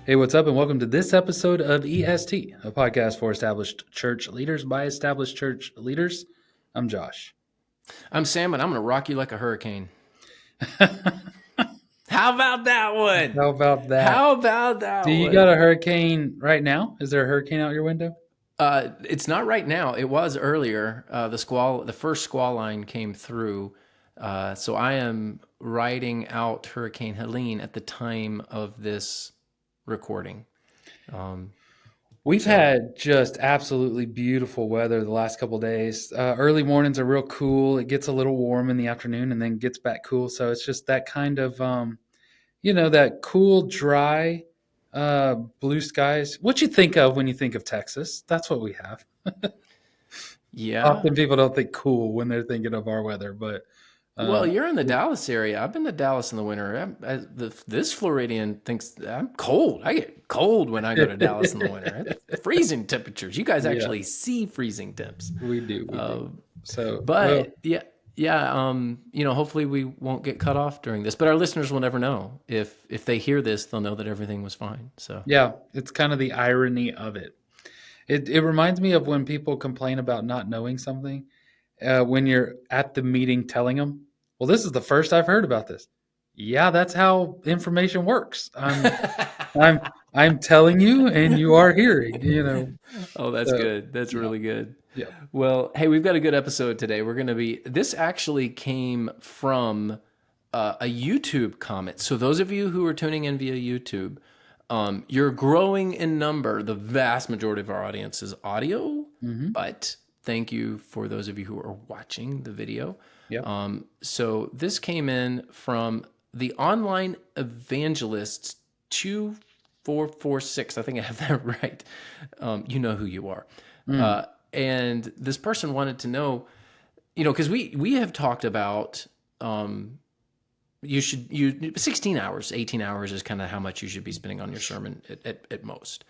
Hey, what's up, and welcome to this episode of EST, a podcast for established church leaders by established church leaders. I'm Josh. I'm Sam, and I'm going to rock you like a hurricane. How about that one? How about that? How about Do that you got one? a hurricane right now? Is there a hurricane out your window? It's not right now. It was earlier. The first squall line came through. So I am riding out Hurricane Helene at the time of this recording. We've So had just absolutely beautiful weather the last couple of days. Early mornings are real cool. It gets a little warm in the afternoon and then gets back cool. So it's just that kind of, that cool, dry, blue skies. What you think of when you think of Texas? That's what we have. yeah. Often people don't think cool when they're thinking of our weather, but Well, uh, you're in the Dallas area. I've been to Dallas in the winter. This Floridian thinks I'm cold. I get cold when I go to Dallas in the winter. It's freezing temperatures. You guys yeah, actually see freezing temps. we do, we do. Uh, So, well, but yeah. Hopefully we won't get cut off during this. But our listeners will never know. If they hear this, they'll know that everything was fine. So yeah, it's kind of the irony of it. It reminds me of when people complain about not knowing something. When you're at the meeting telling them, well, this is the first I've heard about this. Yeah, that's how information works. I'm I'm telling you, and you are hearing. Oh, that's So good. That's yeah, really good. yeah. Well, hey, we've got a good episode today. This actually came from a YouTube comment. So, those of you who are tuning in via YouTube, you're growing in number. The vast majority of our audience is audio, Mm-hmm. but thank you for those of you who are watching the video. Yep. So, this came in from the online evangelists 2446. I think I have that right. You know who you are. Mm. And this person wanted to know, because we have talked about you 16 hours, 18 hours is kind of how much you should be spending on your sermon at most.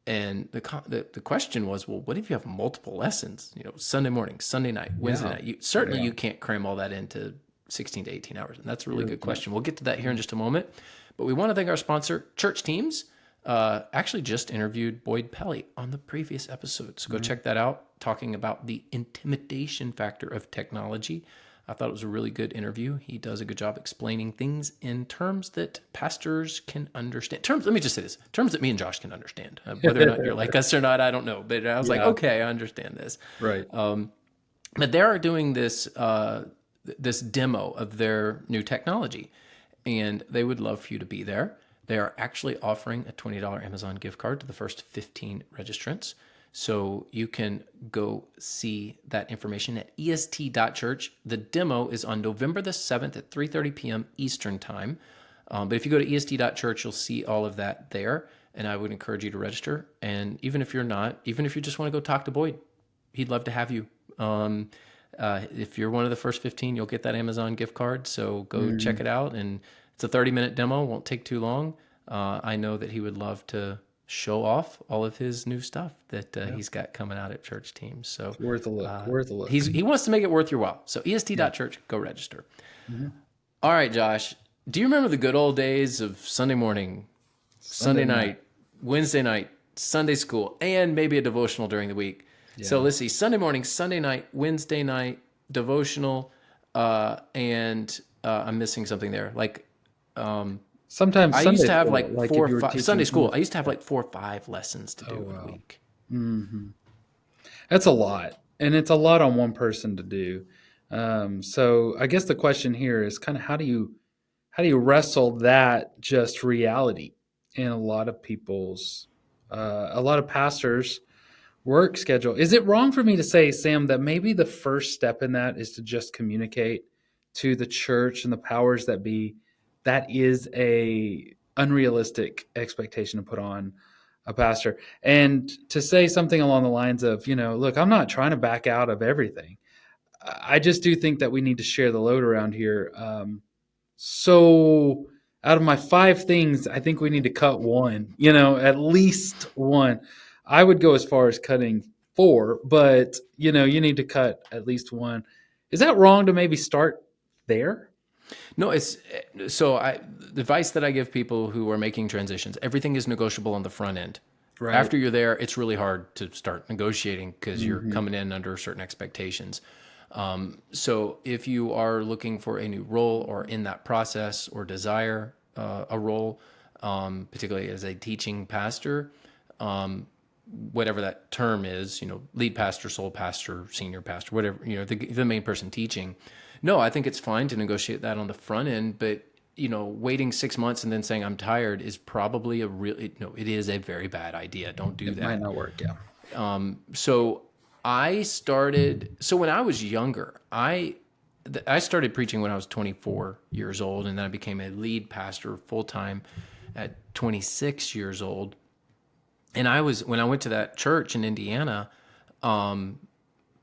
And the question was, well, what if you have multiple lessons? Sunday morning, Sunday night, Wednesday Yeah. night. Certainly Yeah. you can't cram all that into 16 to 18 hours, and that's a really You're good right. question. We'll get to that here in just a moment, but we want to thank our sponsor, Church Teams. Actually, just interviewed Boyd Pelly on the previous episode, so go check that out. Talking about the intimidation factor of technology. I thought it was a really good interview. He does a good job explaining things in terms that pastors can understand. Let me just say this: terms that me and Josh can understand. Whether or not you're like us or not, I don't know. But I was like, Yeah. okay, I understand this. Right. But they are doing this demo of their new technology, and they would love for you to be there. They are actually offering a $20 Amazon gift card to the first 15 registrants. So you can go see that information at est.church. The demo is on November the 7th at 3:30 p.m. Eastern Time. But if you go to est.church, you'll see all of that there. And I would encourage you to register. And even if you're not, even if you just want to go talk to Boyd, he'd love to have you. If you're one of the first 15, you'll get that Amazon gift card. So go check it out. And it's a 30-minute demo, won't take too long. I know that he would love to show off all of his new stuff that he's got coming out at Church Teams. So It's worth a look. Worth a look. he wants to make it worth your while. So est.church, go register. Mhm. All right, Josh. Do you remember the good old days of Sunday morning, Sunday night, Wednesday night, Sunday school, and maybe a devotional during the week? So Yeah. let's see: Sunday morning, Sunday night, Wednesday night, devotional, and I'm missing something there. Sometimes I Sunday used to have school, like like four if or you were five teaching Sunday school. I English. used to have like 4 or 5 lessons to Oh do a wow. week. Hmm. That's a lot, and it's a lot on one person to do. So I guess the question here is kind of how do you wrestle that just reality in a lot of pastors' work schedule? Is it wrong for me to say, Sam, that maybe the first step in that is to just communicate to the church and the powers that be that is a unrealistic expectation to put on a pastor, and to say something along the lines of, look, I'm not trying to back out of everything. I just do think that we need to share the load around here. So out of my 5 things, I think we need to cut one, at least one. I would go as far as cutting 4, but you need to cut at least one. Is that wrong to maybe start there? No, it's so the advice that I give people who are making transitions, everything is negotiable on the front end. Right. After you're there, it's really hard to start negotiating because you're Hmm. coming in under certain expectations. So if you are looking for a new role or in that process or desire a role, particularly as a teaching pastor, whatever that term is, lead pastor, sole pastor, senior pastor, whatever, the main person teaching. No, I think it's fine to negotiate that on the front end, but waiting 6 months and then saying I'm tired is probably no, it is a very bad idea. Don't do It might that. not work. Yeah. So so when I was younger, I started preaching when I was 24 years old, and then I became a lead pastor full time at 26 years old. And when I went to that church in Indiana,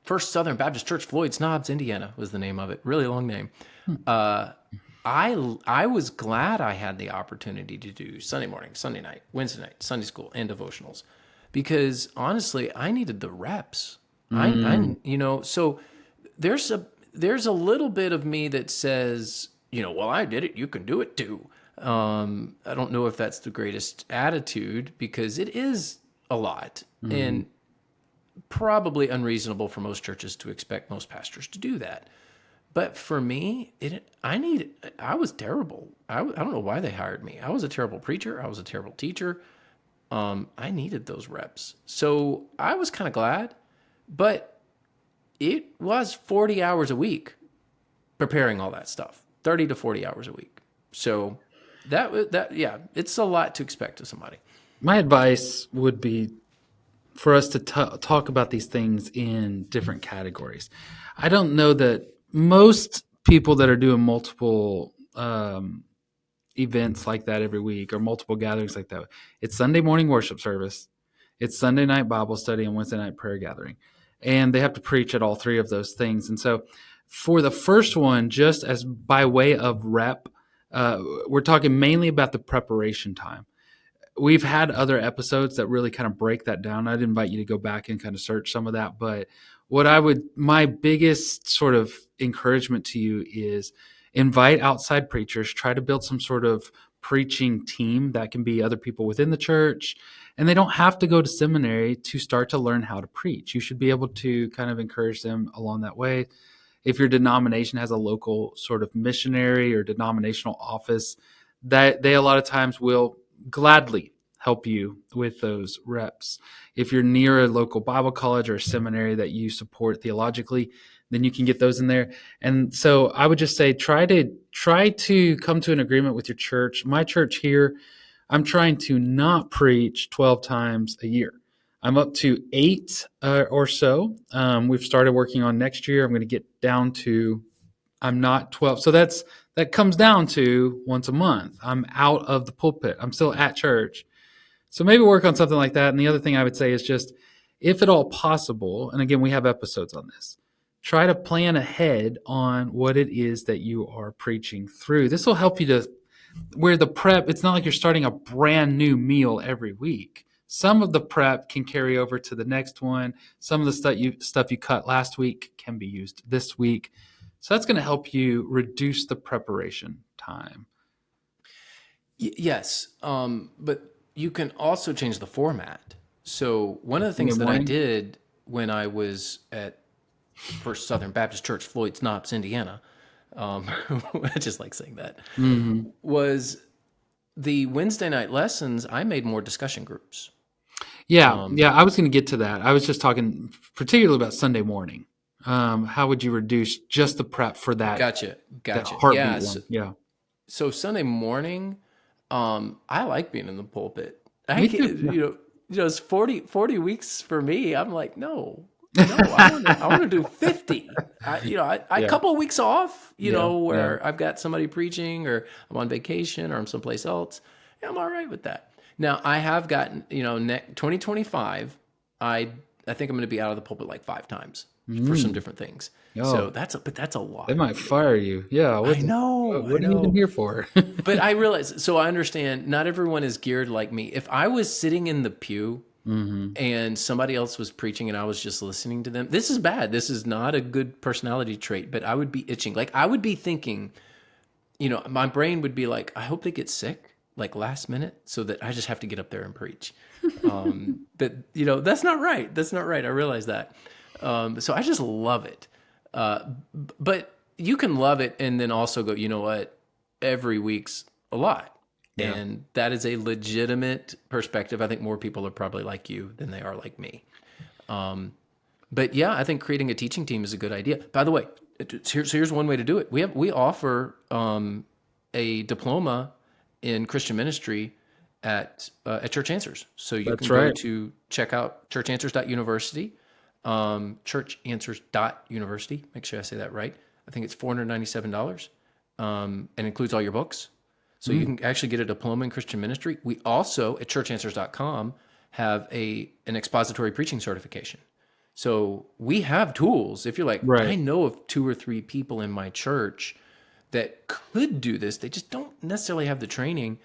First Southern Baptist Church, Floyd Knobs, Indiana was the name of it. Really long name. Hmm. I was glad I had the opportunity to do Sunday morning, Sunday night, Wednesday night, Sunday school, and devotionals, because honestly, I needed the reps. Mm. So there's a little bit of me that says, well, I did it, you can do it too. I don't know if that's the greatest attitude because it is a lot Mhm. and probably unreasonable for most churches to expect most pastors to do that. But for me, I was terrible. I don't know why they hired me. I was a terrible preacher. I was a terrible teacher. I needed those reps. So I was kind of glad, but it was 40 hours a week preparing all that stuff, 30 to 40 hours a week. So yeah, it's a lot to expect of somebody. My advice would be for us to talk about these things in different categories. I don't know that most people that are doing multiple events like that every week or multiple gatherings like that. It's Sunday morning worship service, it's Sunday night Bible study, and Wednesday night prayer gathering. And they have to preach at all three of those things. And so for the first one, just as by way of rep, we're talking mainly about the preparation time. We've had other episodes that really kind of break that down. I'd invite you to go back and kind of search some of that. But my biggest sort of encouragement to you is invite outside preachers, try to build some sort of preaching team that can be other people within the church. And they don't have to go to seminary to start to learn how to preach. You should be able to kind of encourage them along that way. If your denomination has a local sort of missionary or denominational office, that they a lot of times will gladly help you with those reps. If you're near a local Bible college or a seminary that you support theologically, then you can get those in there. And so I would just say try to come to an agreement with your church. My church here, I'm trying to not preach 12 times a year. I'm up to 8 or so. We've started working on next year. I'm going to get down to I'm not 12. So that comes down to once a month. I'm out of the pulpit. I'm still at church. So maybe work on something like that. And the other thing I would say is just, if at all possible, and again, we have episodes on this, try to plan ahead on what it is that you are preaching through. This will help you to, where the prep, it's not like you're starting a brand new meal every week. Some of the prep can carry over to the next one. Some of the stuff you cut last week can be used this week. So that's going to help you reduce the preparation time. Yes, but you can also change the format. So one of the Sunday things that I morning. did when I was at First Southern Baptist Church, Floyd Knobs, Indiana, um, I just like saying that, Mm-hmm. was the Wednesday night lessons. I made more discussion groups. Yeah, Um, yeah. I was going to get to that. I was just talking particularly about Sunday morning. How would you reduce just the prep for gotcha, that gotcha. heartbeat Yeah. one? Yeah, So Sunday morning, I like being in the pulpit. I me can't, too. Yeah. it's 40 weeks for me. I'm like, no, I want to do 50. I Yeah, couple of weeks off, yeah, yeah. where I've got somebody preaching or I'm on vacation or I'm someplace else. Yeah, I'm all right with that. Now I have gotten, 2025, I think I'm going to be out of the pulpit like 5 times for some Mm. different things. So Oh, but that's a they lot. might fire you. Yeah. I know, I What are you even know. here for? But I realize, so I understand not everyone is geared like me. If I was sitting in the pew Hmm. and somebody else was preaching and I was just listening to them, this is bad. This is not a good personality trait, but I would be itching. Like I would be thinking, my brain would be like, I hope they get sick like last minute so that I just have to get up there and preach. But that's not right. That's not right. I realize that. So I just love it. But you can love it and then also go, you know what? Every week's a lot. Yeah. And that is a legitimate perspective. I think more people are probably like you than they are like me. But yeah, I think creating a teaching team is a good idea. By the way, here's one way to do it. We offer a diploma in Christian ministry at Church Answers. So you can That's go right. to check out churchanswers.university, churchanswers.university. Make sure I say that right. I think it's $497, and includes all your books. So you Mm, can actually get a diploma in Christian ministry. We also at churchanswers.com have an expository preaching certification. So we have tools. If you're like, I right. know of 2 or 3 people in my church that could do this, they just don't necessarily have the training.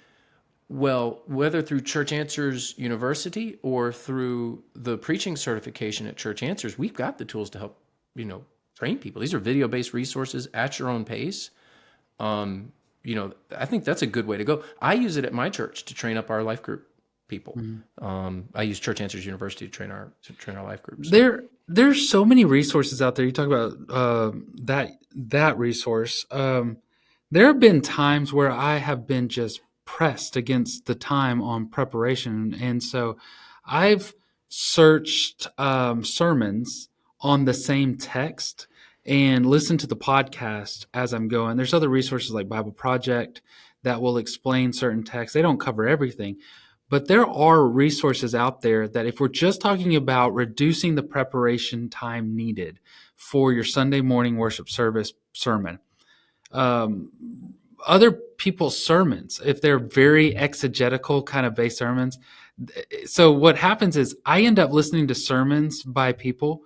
Well, whether through Church Answers University or through the preaching certification at Church Answers, we've got the tools to help, train people. These are video-based resources at your own pace. I think that's a good way to go. I use it at my church to train up our life group people. Mhm. I use Church Answers University to train our life groups. So There's so many resources out there. You talk about that resource. There have been times where I have been just pressed against the time on preparation, and so I've searched sermons on the same text and listened to the podcast as I'm going. There's other resources like Bible Project that will explain certain texts. They don't cover everything, but there are resources out there that if we're just talking about reducing the preparation time needed for your Sunday morning worship service sermon, um, other people's sermons, if they're very exegetical kind of based sermons. So what happens is I end up listening to sermons by people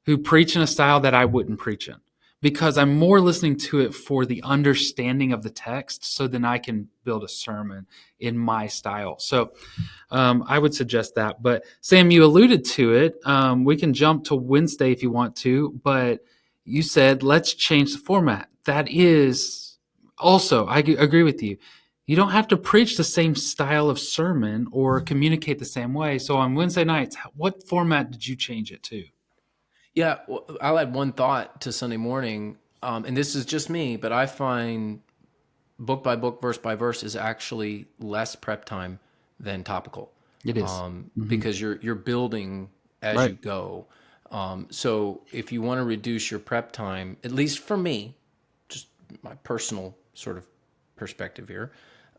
who preach in a style that I wouldn't preach in because I'm more listening to it for the understanding of the text so then I can build a sermon in my style. So I would suggest that. But Sam, you alluded to it. We can jump to Wednesday if you want to, but you said let's change the format. That is also, agree with you. You don't have to preach the same style of sermon or communicate the same way. So on Wednesday nights, what format did you change it to? yeah, well, I'll add one thought to Sunday morning, and this is just me, but I find book by book, verse by verse is actually less prep time than topical, It is. Mm-hmm. because you're building as you Right. go. So if you want to reduce your prep time, at least for me, just my personal sort of perspective here,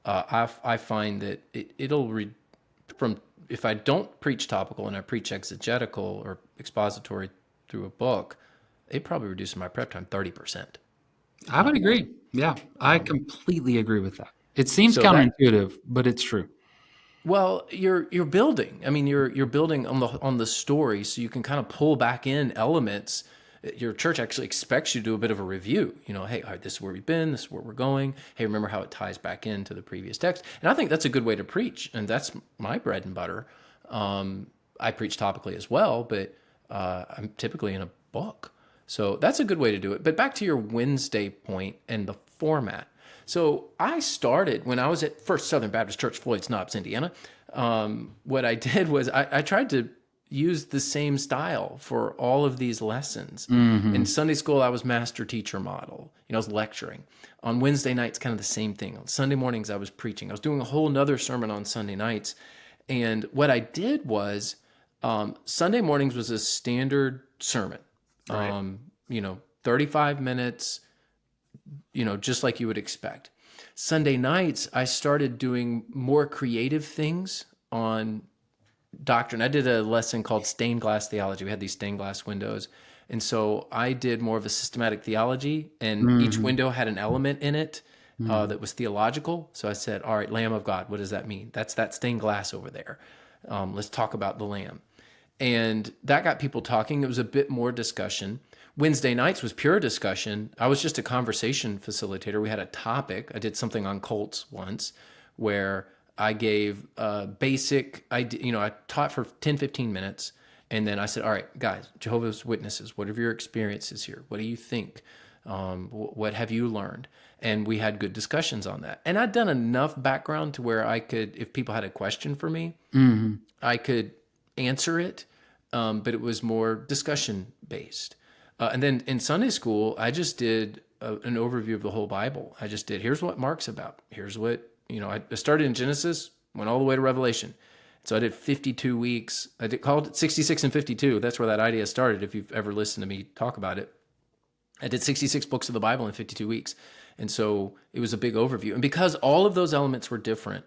I find that it'll from if I don't preach topical and I preach exegetical or expository through a book, it probably reduces my prep time 30%. I would agree. Yeah, I completely agree with that. It seems So that counterintuitive, but it's true. Well, you're building. I mean, you're building on the story, so you can kind of pull back in elements. Your church actually expects you to do a bit of a review. Hey, all right, this is where we've been. This is where we're going. Hey, remember how it ties back into the previous text? And I think that's a good way to preach, and that's my bread and butter. I preach topically as well, but I'm typically in a book, so that's a good way to do it. But back to your Wednesday point and the format. So I started when I was at First Southern Baptist Church, Floyd Knobs, Indiana. What I did was I tried to use the same style for all of these lessons. In Hmm. Sunday school, I was master teacher model. I was lecturing. On Wednesday nights, kind of the same thing. On Sunday mornings, I was preaching. I was doing a whole nother sermon on Sunday nights. And what I did was Sunday mornings was a standard sermon. Right. 35 minutes, just like you would expect. Sunday nights, I started doing more creative things on doctrine. I did a lesson called stained glass theology. We had these stained glass windows. And so I did more of a systematic theology, and each Hmm. window had an element in it Hmm. that was theological. So I said, all right, Lamb of God, what does that mean? That's that stained glass over there. Let's talk about the Lamb. And that got people talking. It was a bit more discussion. Wednesday nights was pure discussion. I was just a conversation facilitator. We had a topic. I did something on Colts once where I gave basic, I taught for 10, 15 minutes. And then I said, all right, guys, Jehovah's Witnesses, what are your experiences here? What do you think? What have you learned? And we had good discussions on that. And I'd done enough background to where I could, if people had a question for me, Hmm. I could answer it, but it was more discussion based. And then in Sunday school, I just did an overview of the whole Bible. I just did, here's what Mark's about. Here's what, I started in Genesis, went all the way to Revelation. So I did 52 weeks. I called it 66 and 52. That's where that idea started, if you've ever listened to me talk about it. I did 66 books of the Bible in 52 weeks. And so it was a big overview. And because all of those elements were different,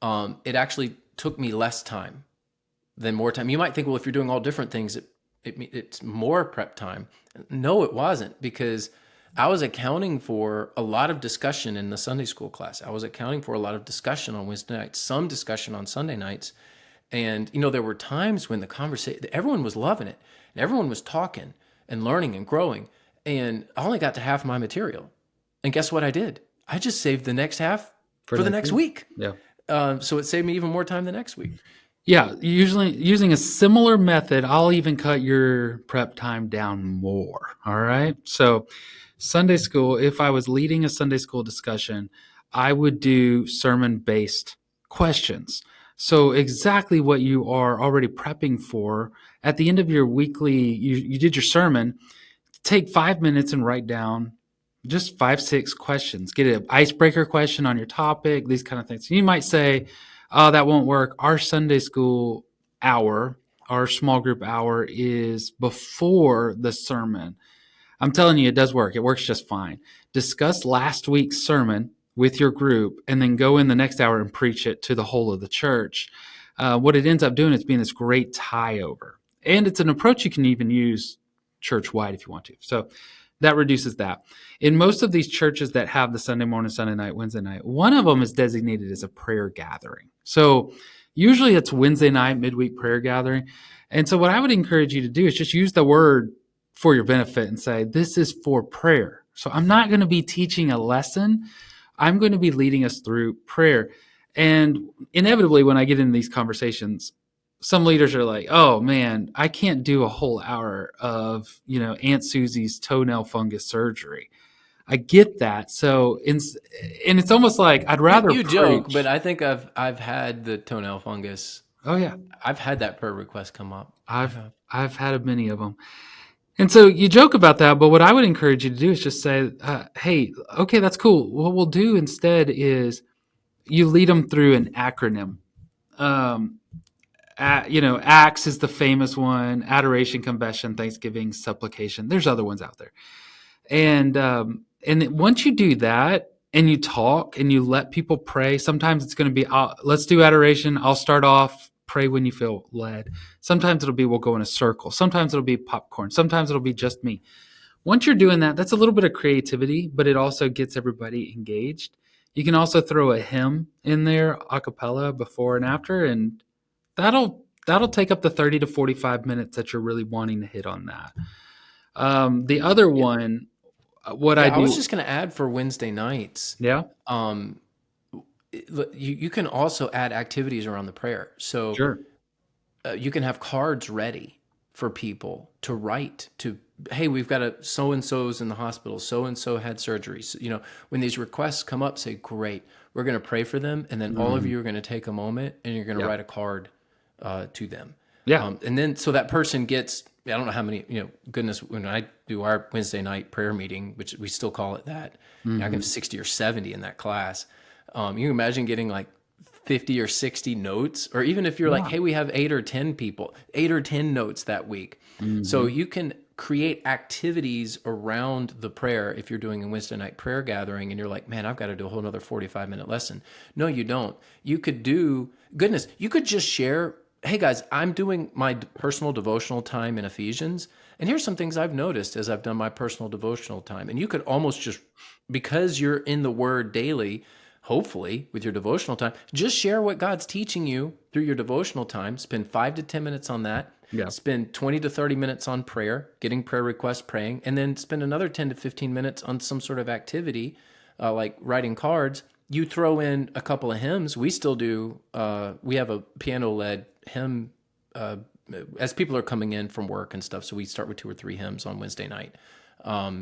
it actually took me less time than more time. You might think, well, if you're doing all different things, it's more prep time. No, it wasn't, because I was accounting for a lot of discussion in the Sunday school class. I was accounting for a lot of discussion on Wednesday nights, some discussion on Sunday nights. And, there were times when the conversation, everyone was loving it and everyone was talking and learning and growing. And I only got to half my material. And guess what I did? I just saved the next half for the next week. Yeah. So it saved me even more time the next week. Yeah, usually using a similar method, I'll even cut your prep time down more. All right. So, Sunday school, if I was leading a Sunday school discussion, I would do sermon based questions. So, exactly what you are already prepping for at the end of your weekly, you did your sermon, take 5 minutes and write down just 5, 6 questions. Get an icebreaker question on your topic, these kind of things. You might say, oh, that won't work. Our Sunday school hour, our small group hour is before the sermon. I'm telling you, it does work. It works just fine. Discuss last week's sermon with your group and then go in the next hour and preach it to the whole of the church. What it ends up doing is being this great tie over. And it's an approach you can even use church wide if you want to. So that reduces that. In most of these churches that have the Sunday morning, Sunday night, Wednesday night, one of them is designated as a prayer gathering. So usually it's Wednesday night, midweek prayer gathering. And so what I would encourage you to do is just use the word for your benefit and say, this is for prayer. So I'm not going to be teaching a lesson. I'm going to be leading us through prayer. And inevitably, when I get into these conversations, some leaders are like, oh man, I can't do a whole hour of, Aunt Susie's toenail fungus surgery. I get that. So, and it's almost like I'd rather You joke, preach. but I think I've had the toenail fungus. Oh yeah, I've had that prayer request come up. I've had many of them. And so you joke about that, but what I would encourage you to do is just say, hey, okay, that's cool. What we'll do instead is you lead them through an acronym. Acts is the famous one: adoration, confession, thanksgiving, supplication. There's other ones out there. And once you do that and you talk and you let people pray, sometimes it's going to be, let's do adoration. I'll start off, pray when you feel led. Sometimes it'll be, we'll go in a circle. Sometimes it'll be popcorn. Sometimes it'll be just me. Once you're doing that, that's a little bit of creativity, but it also gets everybody engaged. You can also throw a hymn in there, a cappella, before and after, and that'll take up the 30 to 45 minutes that you're really wanting to hit on that. The other one, I do. I was just going to add for Wednesday nights. Yeah. You can also add activities around the prayer. So Sure. You can have cards ready for people to write to, hey, we've got a so-and-so's in the hospital, so-and-so had surgery. So, when these requests come up, say, great, we're going to pray for them. And then all of you are going to take a moment and you're going to write a card to them. Yeah. And then, so that person gets, I don't know how many, goodness, when I do our Wednesday night prayer meeting, which we still call it that, I can have 60 or 70 in that class. You can imagine getting like 50 or 60 notes, or even if you're like, hey, we have 8 or 10 people, 8 or 10 notes that week. So you can create activities around the prayer. If you're doing a Wednesday night prayer gathering and you're like, man, I've got to do a whole nother 45-minute lesson. No, you don't. You could you could just share, hey guys, I'm doing my personal devotional time in Ephesians. And here's some things I've noticed as I've done my personal devotional time. And you could almost just, because you're in the Word daily, hopefully with your devotional time, just share what God's teaching you through your devotional time. Spend 5 to 10 minutes on that. Yeah. Spend 20 to 30 minutes on prayer, getting prayer requests, praying, and then spend another 10 to 15 minutes on some sort of activity, like writing cards. You throw in a couple of hymns. We still do, we have a piano-led hymn as people are coming in from work and stuff. So we start with 2 or 3 hymns on Wednesday night.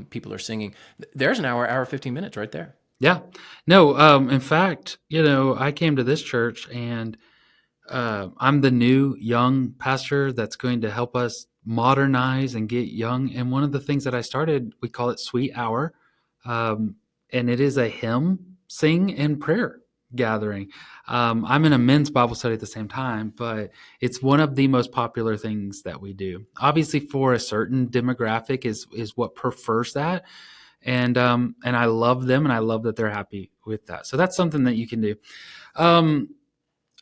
People are singing. There's an hour 15 minutes right there. Yeah. No, in fact, I came to this church and I'm the new young pastor that's going to help us modernize and get young. And one of the things that I started, we call it Sweet Hour. And it is a hymn, sing, and prayer gathering. I'm in a men's Bible study at the same time, but it's one of the most popular things that we do. Obviously, for a certain demographic is what prefers that. And I love them, and I love that they're happy with that. So that's something that you can do. Um,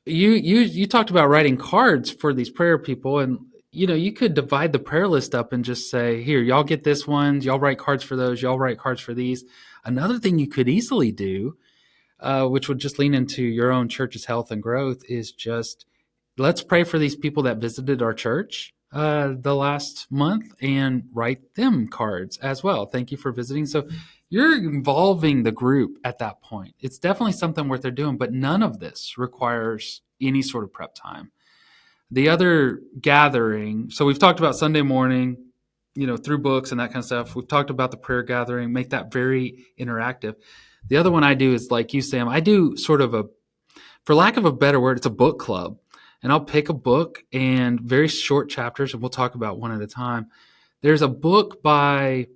you talked about writing cards for these prayer people, and you could divide the prayer list up and just say, here, y'all get this one, y'all write cards for those, y'all write cards for these. Another thing you could easily do, which would just lean into your own church's health and growth, is just let's pray for these people that visited our church the last month and write them cards as well. Thank you for visiting. So you're involving the group at that point. It's definitely something worth they're doing, but none of this requires any sort of prep time. The other gathering, so we've talked about Sunday morning, through books and that kind of stuff. We've talked about the prayer gathering, make that very interactive. The other one I do is like you, Sam. I do sort of for lack of a better word, it's a book club. And I'll pick a book and very short chapters, and we'll talk about one at a time. There's a book by,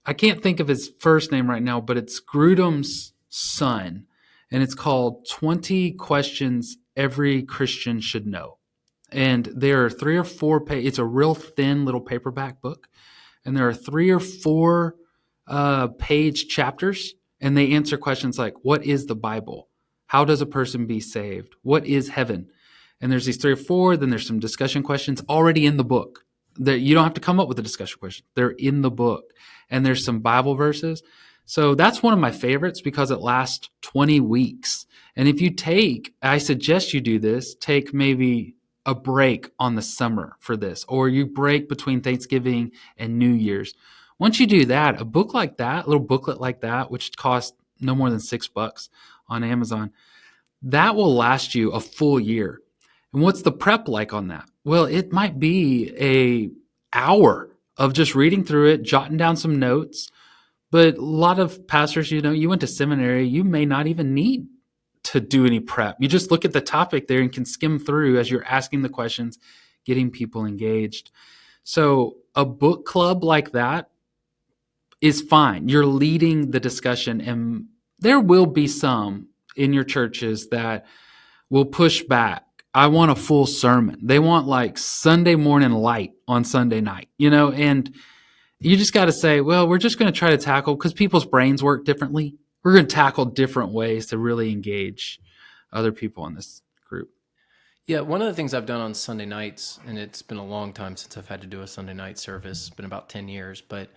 I can't think of his first name right now, but it's Grudem's son. And it's called 20 Questions Every Christian Should Know. And there are 3 or 4 pages. It's a real thin little paperback book. And there are 3 or 4 page chapters. And they answer questions like, what is the Bible? How does a person be saved? What is heaven? And there's these 3 or 4. Then there's some discussion questions already in the book. That you don't have to come up with a discussion question. They're in the book. And there's some Bible verses. So that's one of my favorites because it lasts 20 weeks. And if you I suggest you do this, take maybe a break on the summer for this, or you break between Thanksgiving and New Year's. Once you do that, a book like that, a little booklet like that, which costs no more than $6 on Amazon, that will last you a full year. And what's the prep like on that? Well, it might be a hour of just reading through it, jotting down some notes. But a lot of pastors, you went to seminary, you may not even need to do any prep. You just look at the topic there and can skim through as you're asking the questions, getting people engaged. So a book club like that is fine. You're leading the discussion, and there will be some in your churches that will push back. I want a full sermon. They want like Sunday morning light on Sunday night, and you just got to say, well, we're just going to try to tackle, because people's brains work differently. We're going to tackle different ways to really engage other people in this group. Yeah, one of the things I've done on Sunday nights, and it's been a long time since I've had to do a Sunday night service, it's been about 10 years, but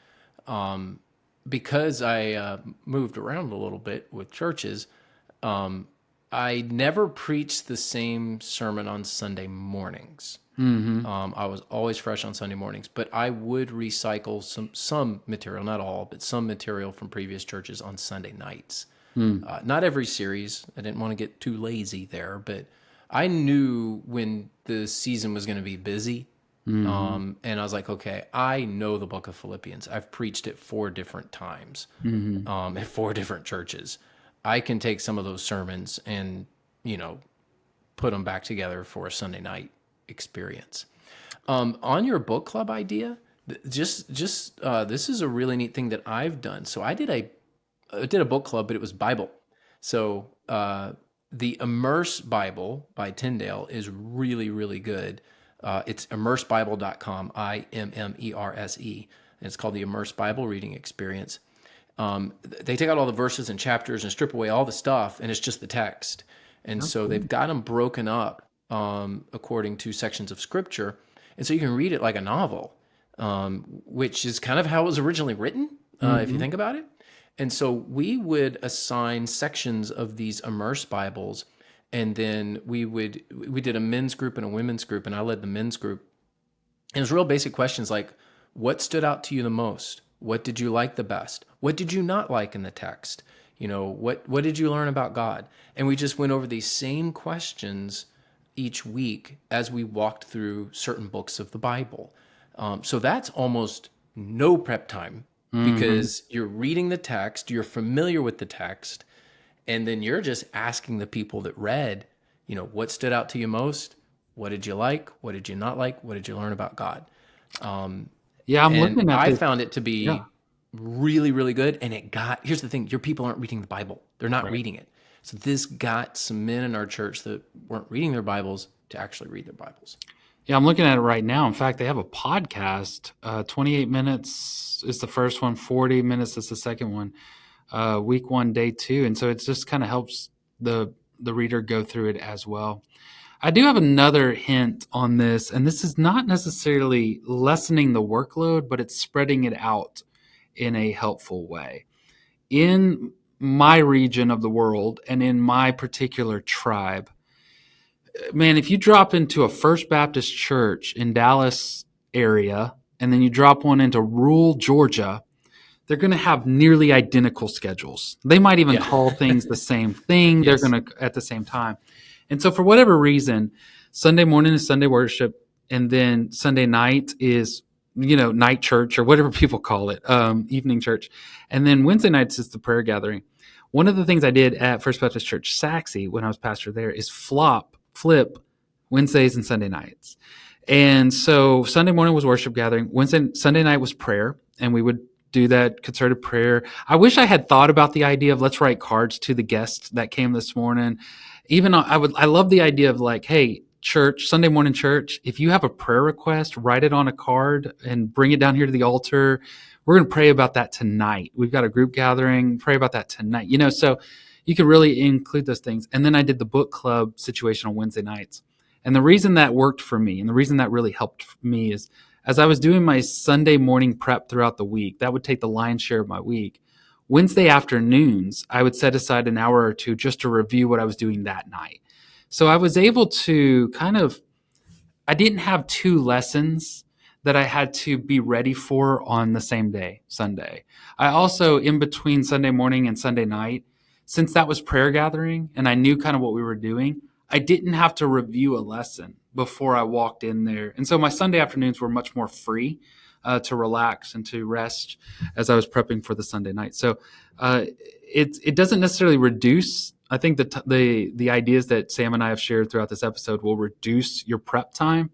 because I moved around a little bit with churches, I never preached the same sermon on Sunday mornings. Mm-hmm. I was always fresh on Sunday mornings, but I would recycle some material, not all, but some material from previous churches on Sunday nights. Not every series. I didn't want to get too lazy there, but I knew when the season was going to be busy. And I was like, okay, I know the book of Philippians. I've preached it 4 different times at 4 different churches. I can take some of those sermons and, put them back together for a Sunday night experience. On your book club idea, this is a really neat thing that I've done. So I did a book club, but it was Bible. So the Immerse Bible by Tyndale is really, really good. It's immersebible.com, IMMERSE, and it's called the Immerse Bible Reading Experience. They take out all the verses and chapters and strip away all the stuff, and it's just the text. And so they've got them broken up according to sections of Scripture, and so you can read it like a novel, which is kind of how it was originally written, if you think about it. And so we would assign sections of these Immerse Bibles, and then we did a men's group and a women's group, and I led the men's group. And it was real basic questions like, what stood out to you the most? What did you like the best? What did you not like in the text? What did you learn about God? And we just went over these same questions each week as we walked through certain books of the Bible. So that's almost no prep time Hmm. because you're reading the text, you're familiar with the text, and then you're just asking the people that read, what stood out to you most? What did you like? What did you not like? What did you learn about God? Yeah, I'm And looking at I this. found it to Yeah. be really, really good. And here's the thing, your people aren't reading the Bible, they're not Right. reading it. So this got some men in our church that weren't reading their Bibles to actually read their Bibles. Yeah, I'm looking at it right now. In fact, they have a podcast. 28 minutes is the first one, 40 minutes is the second one. Week 1, day 2, and so it just kind of helps the reader go through it as well. I do have another hint on this, and this is not necessarily lessening the workload, but it's spreading it out in a helpful way. In my region of the world and in my particular tribe, man, if you drop into a First Baptist church in Dallas area and then you drop one into rural Georgia, they're going to have nearly identical schedules. They might even Yeah. call things the same thing. They're Yes. going to at the same time. And so for whatever reason, Sunday morning is Sunday worship, and then Sunday night is night church or whatever people call it, evening church, and then Wednesday nights is the prayer gathering. One of the things I did at First Baptist Church Saxe when I was pastor there is flip Wednesdays and Sunday nights. And so Sunday morning was worship gathering. Sunday night was prayer, and we would do that concerted prayer. I wish I had thought about the idea of let's write cards to the guests that came this morning. Even I love the idea of like, hey, church, Sunday morning church, if you have a prayer request, write it on a card and bring it down here to the altar. We're going to pray about that tonight. We've got a group gathering, pray about that tonight. So you can really include those things. And then I did the book club situation on Wednesday nights. And the reason that worked for me and the reason that really helped me is as I was doing my Sunday morning prep throughout the week, that would take the lion's share of my week. Wednesday afternoons, I would set aside an hour or two just to review what I was doing that night. So I was able to I didn't have 2 lessons that I had to be ready for on the same day, Sunday. I also, in between Sunday morning and Sunday night, since that was prayer gathering and I knew kind of what we were doing, I didn't have to review a lesson before I walked in there. And so my Sunday afternoons were much more free to relax and to rest as I was prepping for the Sunday night. So it doesn't necessarily reduce. I think the ideas that Sam and I have shared throughout this episode will reduce your prep time.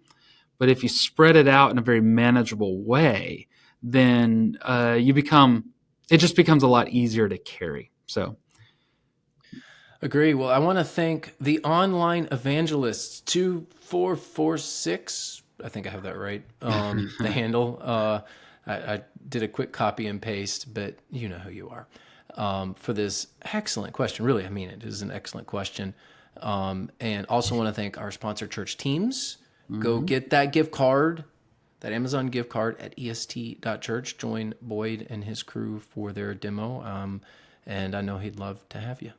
But if you spread it out in a very manageable way, then it just becomes a lot easier to carry. So Agree. Well, I want to thank the online evangelists 2446. I think I have that right. The handle. I did a quick copy and paste, but you know who you are. For this excellent question. Really, I mean, it is an excellent question. And also want to thank our sponsor, Church Teams. Go get that gift card, that Amazon gift card at est.church. Join Boyd and his crew for their demo. And I know he'd love to have you.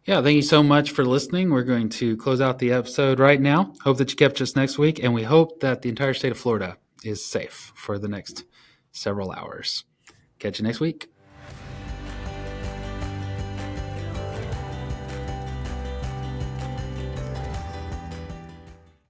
yeah, thank you so much for listening. We're going to close out the episode right now. Hope that you kept us next week, and we hope that the entire state of Florida is safe for the next several hours. Catch you next week.